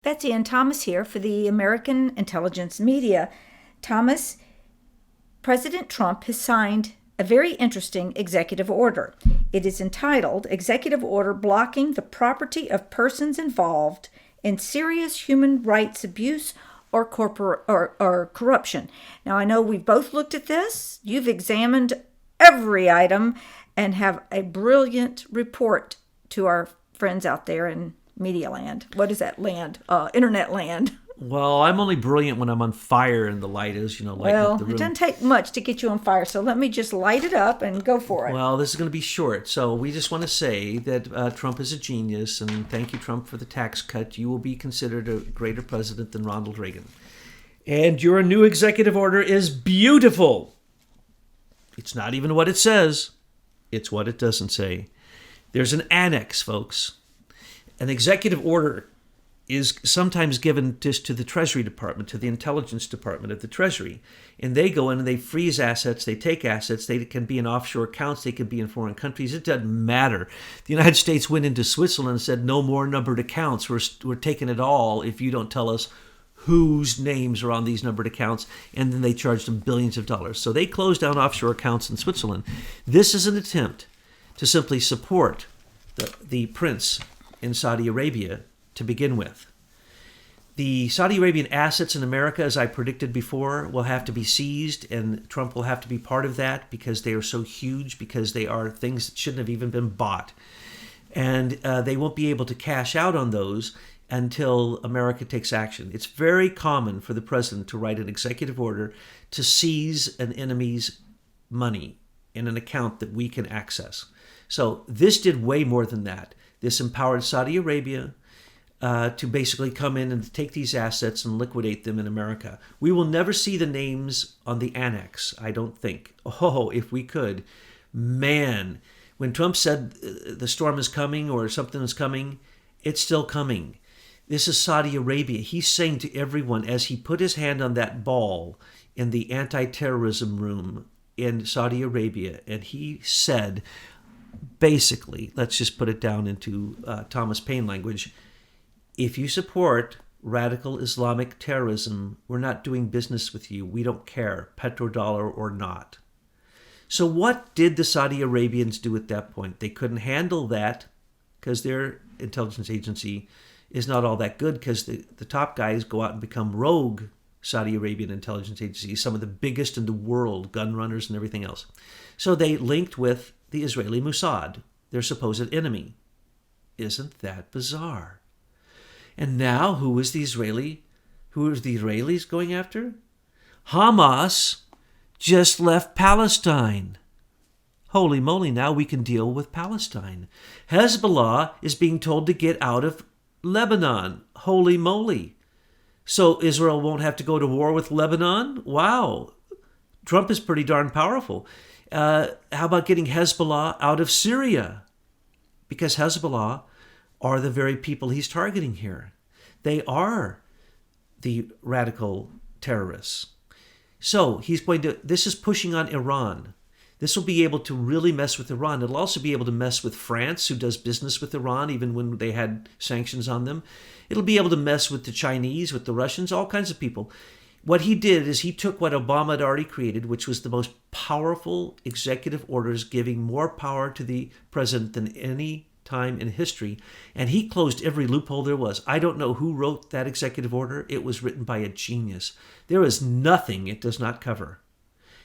Betsy and Thomas here for the American Intelligence Media. Thomas, President Trump has signed a very interesting executive order. It is entitled Executive Order Blocking the Property of Persons Involved in Serious Human Rights Abuse or corruption. Now, I know we've both looked at this. You've examined every item and have a brilliant report to our friends out there in media land. What is that land? Internet land. Well, I'm only brilliant when I'm on fire and the light is, lighting Well, up the room. it doesn't take much to get you on fire, so let me just light it up and go for it. Well, this is going to be short. So we just want to say that Trump is a genius, and thank you, Trump, for the tax cut. You will be considered a greater president than Ronald Reagan. And your new executive order is beautiful. It's not even what it says. It's what it doesn't say. There's an annex, folks. An executive order is sometimes given just to the Treasury Department, to the Intelligence Department of the Treasury. And they go in and they freeze assets, they take assets, they can be in offshore accounts, they can be in foreign countries. It doesn't matter. The United States went into Switzerland and said, no more numbered accounts. We're taking it all if you don't tell us whose names are on these numbered accounts. And then they charged them billions of dollars. So they closed down offshore accounts in Switzerland. This is an attempt to simply support the prince in Saudi Arabia to begin with. The Saudi Arabian assets in America, as I predicted before, will have to be seized, and Trump will have to be part of that because they are so huge, because they are things that shouldn't have even been bought. And they won't be able to cash out on those until America takes action. It's very common for the president to write an executive order to seize an enemy's money in an account that we can access. So this did way more than that. This empowered Saudi Arabia to basically come in and take these assets and liquidate them in America. We will never see the names on the annex, I don't think. Oh, if we could. Man, when Trump said the storm is coming or something is coming, it's still coming. This is Saudi Arabia. He's saying to everyone, as he put his hand on that ball in the anti-terrorism room in Saudi Arabia, and he said, basically, let's just put it down into Thomas Paine language, if you support radical Islamic terrorism, we're not doing business with you. We don't care, petrodollar or not. So what did the Saudi Arabians do at that point? They couldn't handle that because their intelligence agency is not all that good, because the top guys go out and become rogue Saudi Arabian intelligence agencies, some of the biggest in the world, gun runners and everything else. So they linked with the Israeli Mossad, their supposed enemy. Isn't that bizarre? And now who is the Israelis going after? Hamas just left Palestine. Holy moly, now we can deal with Palestine. Hezbollah is being told to get out of Lebanon. Holy moly. So Israel won't have to go to war with Lebanon? Wow. Trump is pretty darn powerful. How about getting Hezbollah out of Syria? Because Hezbollah are the very people he's targeting here. They are the radical terrorists. So this is pushing on Iran. This will be able to really mess with Iran. It'll also be able to mess with France, who does business with Iran, even when they had sanctions on them. It'll be able to mess with the Chinese, with the Russians, all kinds of people. What he did is he took what Obama had already created, which was the most powerful executive orders, giving more power to the president than any time in history, and he closed every loophole there was. I don't know who wrote that executive order. It was written by a genius. There is nothing it does not cover.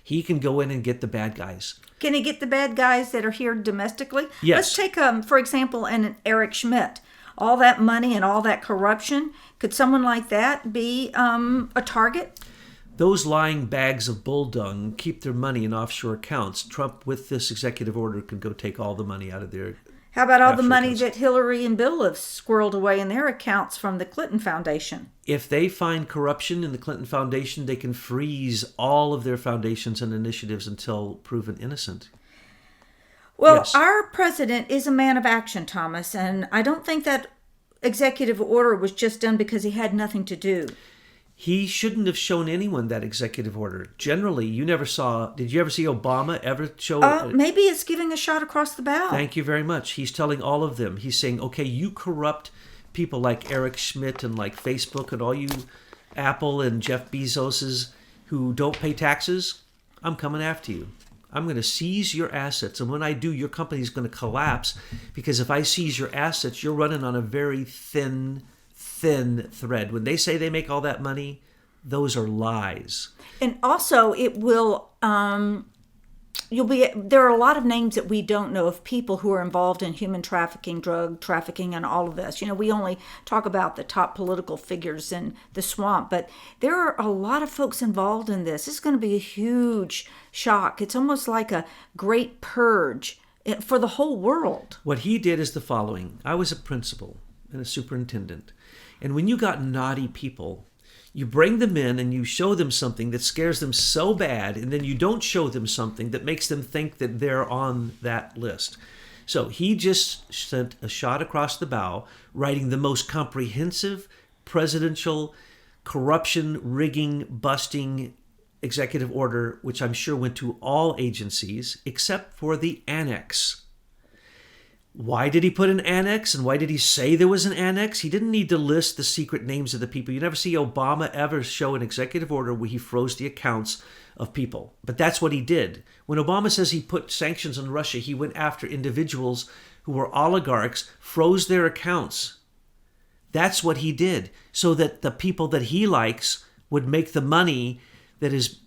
He can go in and get the bad guys. Can he get the bad guys that are here domestically? Yes. Let's take, for example, an Eric Schmidt. All that money and all that corruption, could someone like that be a target? Those lying bags of bull dung keep their money in offshore accounts. Trump, with this executive order, can go take all the money out of their How about all the offshore money accounts. that Hillary and Bill have squirreled away in their accounts from the Clinton Foundation? If they find corruption in the Clinton Foundation, they can freeze all of their foundations and initiatives until proven innocent. Well, Yes. our president is a man of action, Thomas, and I don't think that executive order was just done because he had nothing to do. He shouldn't have shown anyone that executive order. Generally, did you ever see Obama ever show? Maybe it's giving a shot across the bow. Thank you very much. He's telling all of them. He's saying, okay, you corrupt people like Eric Schmidt and like Facebook and all you Apple and Jeff Bezoses who don't pay taxes, I'm coming after you. I'm going to seize your assets. And when I do, your company is going to collapse, because if I seize your assets, you're running on a very thin thread. When they say they make all that money, those are lies. And also, it will. There are a lot of names that we don't know of people who are involved in human trafficking, drug trafficking, and all of this. We only talk about the top political figures in the swamp, but there are a lot of folks involved in this. It's going to be a huge shock. It's almost like a great purge for the whole world. What he did is the following. I was a principal and a superintendent. And when you got naughty people, you bring them in and you show them something that scares them so bad, and then you don't show them something that makes them think that they're on that list. So he just sent a shot across the bow, writing the most comprehensive presidential corruption, rigging, busting executive order, which I'm sure went to all agencies except for the annex. Why did he put an annex, and why did he say there was an annex? He didn't need to list the secret names of the people. You never see Obama ever show an executive order where he froze the accounts of people. But that's what he did. When Obama says he put sanctions on Russia, he went after individuals who were oligarchs, froze their accounts. That's what he did, so that the people that he likes would make the money that is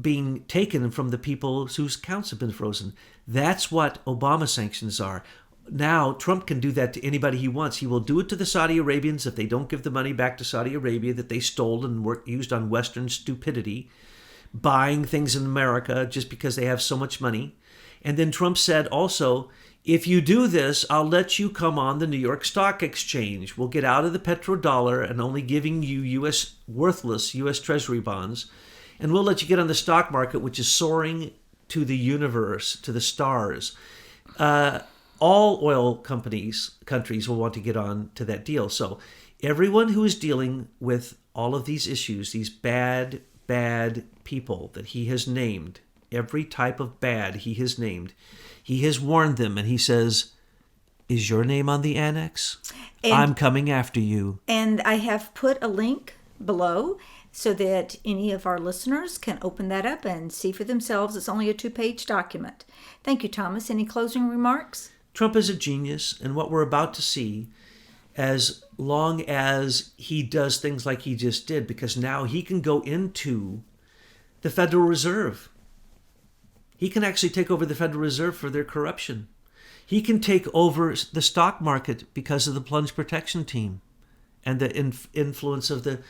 being taken from the people whose accounts have been frozen. That's what Obama sanctions are. Now, Trump can do that to anybody he wants. He will do it to the Saudi Arabians if they don't give the money back to Saudi Arabia that they stole and used on Western stupidity, buying things in America just because they have so much money. And then Trump said also, if you do this, I'll let you come on the New York Stock Exchange. We'll get out of the petrodollar and only giving you worthless U.S. Treasury bonds. And we'll let you get on the stock market, which is soaring to the universe, to the stars. All oil countries will want to get on to that deal. So everyone who is dealing with all of these issues, these bad people that he has named, every type of bad he has named, he has warned them, and he says, is your name on the annex? I'm coming after you. And I have put a link below so that any of our listeners can open that up and see for themselves. It's only a 2-page document. Thank you, Thomas. Any closing remarks? Trump is a genius, and what we're about to see, as long as he does things like he just did, because now he can go into the Federal Reserve. He can actually take over the Federal Reserve for their corruption. He can take over the stock market because of the plunge protection team and the influence of the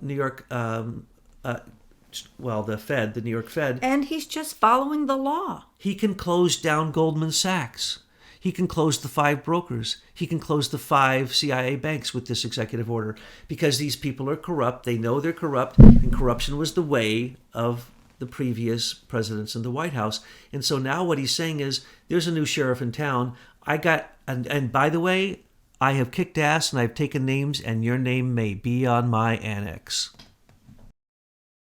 New York, the Fed, the New York Fed. And he's just following the law. He can close down Goldman Sachs. He can close the 5 brokers. He can close the 5 CIA banks with this executive order, because these people are corrupt. They know they're corrupt, and corruption was the way of the previous presidents in the White House. And so now what he's saying is, there's a new sheriff in town. And by the way, I have kicked ass and I've taken names, and your name may be on my annex.